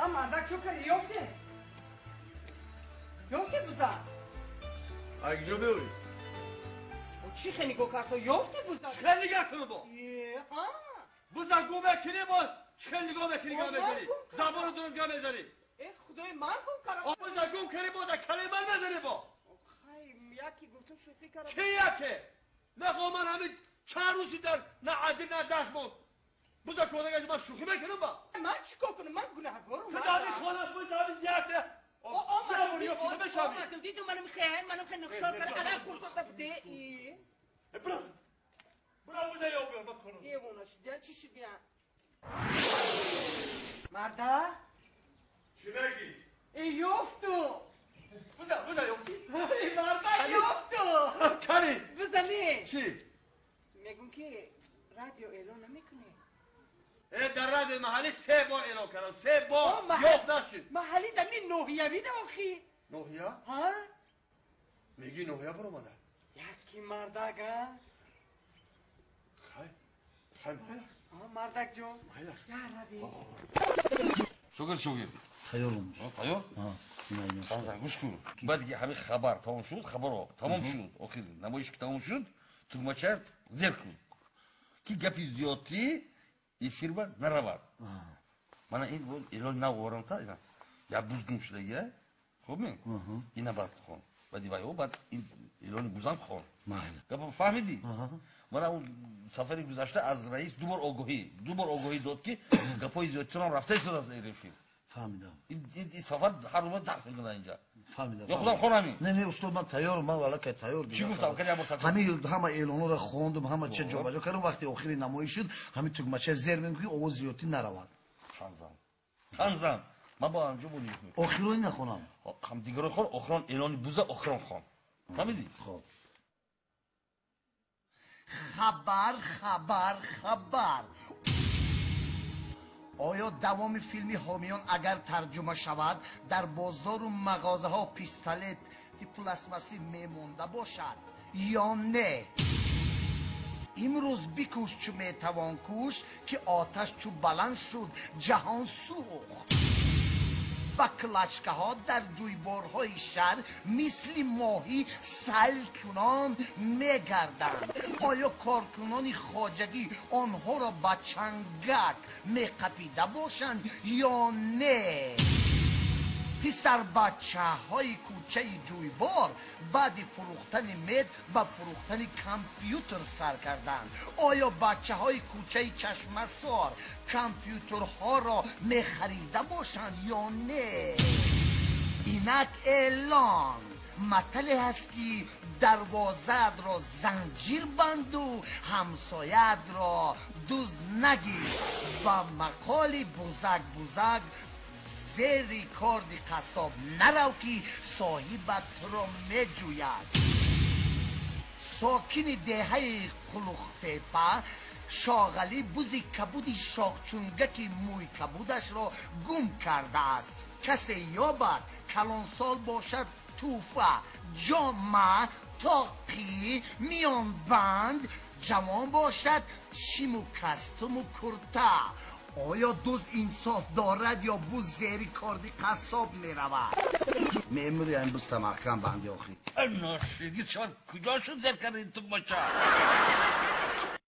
مردک چو کنی یافته بوزا اگه بیوی چی خیلی گو کرد تو یافته بوزا خیلی گه کنو با بوزا گو بکنی با خیلی گو بکنی گه بزنی زبان درست گه بزنی ای خدای من گم کردم بوزا گم کنی با در کلی من بزنی با خیلی یکی گفتم شوخی کردم کی یکه نخواه من همین چند روزی در نه عدی نه دست بود بوزا کودگش من شوخی بکنم با من چیکار کنم من گناهگارم خدایی خانم بوزا همین زیاده آمدم دیدو منو میخوای نقشار کنه الان خورده بده برو بوزا یا بیار من کنم دیوانش دیان چی شد بیان مرده چی بگی؟ ای یافتو بوزا یافتی؟ ای مرده یافتو کاری بزنی چی؟ میگم که رادیو اعلان نمیکنه در رادیو محلی 3 بار اعلان کردم 3 بار یافت نشد محلی در این نوحیه بیده آخی نوحیه؟ ها؟ میگی نوحیه برو مادر یکی مردگه خیلی مردک جون یا ربی شوگر تیارم تیار؟ خانزن گوش کن بعد دیگه همه خبر تمام شد خبر تمام شد آخر نمایش که تمام شد تومچه زیر کن که گپی زیادی این فیلم نرود من این بود ایران نوارم تا اینا یا بزرگم شده یه خوب می اینا بعد خون بعدی وایو بعد این ایران بزرگ خون گپ فهمیدی من اون سفری گذشته از رئیس دو بار آگاهی داد که گپای زیادی هم رفته شده از این فیلم فهمیدم این سفر هر روز دست میکنه اینجا فهمیدم یا خودم خونمی نه استاد من تیارم من والا که تیار چی گفتم که همه اعلانا رو خواندم همه چه جا بجا کردم وقتی آخری نمایش شد همین توگمچه زیر میگم که آواز زیادی نرود خانزم من با همجا بودیم آخرانی نخونم هم دیگر خون آخران اعلانی بوزه آخران خون فهمیدی خب خبر آیا دوام فیلمی حامیان اگر ترجمه شود در بازار و مغازه ها پیستالت پلاستماسی میمونده باشد یا نه؟ امروز بکوش چو میتوان کوش که آتش چو بلند شد جهان سوخت و کلچکه ها در جویبارهای شهر مثل ماهی سلکنان میگردند. آیا کارکنان خواجگی آنها را به چنگک میقپیده باشند یا نه؟ پسر بچه های کوچه جویبار بعد فروختن مد و فروختن کامپیوتر سر کردند. آیا بچه های کوچه چشمه سار کامپیوترها را میخریده باشند یا نه؟ اینک اعلان مطلع هست که دروازت را زنجیر بند و همسایت را دوز نگیر و مقال بزرگ زیر کارد قصاب نرو که صاحبت را میجوید. ساکن دهه قلوختیپه شاغلی بوزی کبودی شاخچونگکی موی کبودش را گم کرده است. کسی یابد کلان سال باشد توفه جامعه تاقی میان بند جوان باشد شیمو کستم و کرته. آیا دوز انصاف دارد یا بوز زیری کاردی قصاب می رود؟ میموری این بوز تمخکم بندی آخری ناشیدی چون کجا شد زیر کردی تو بچه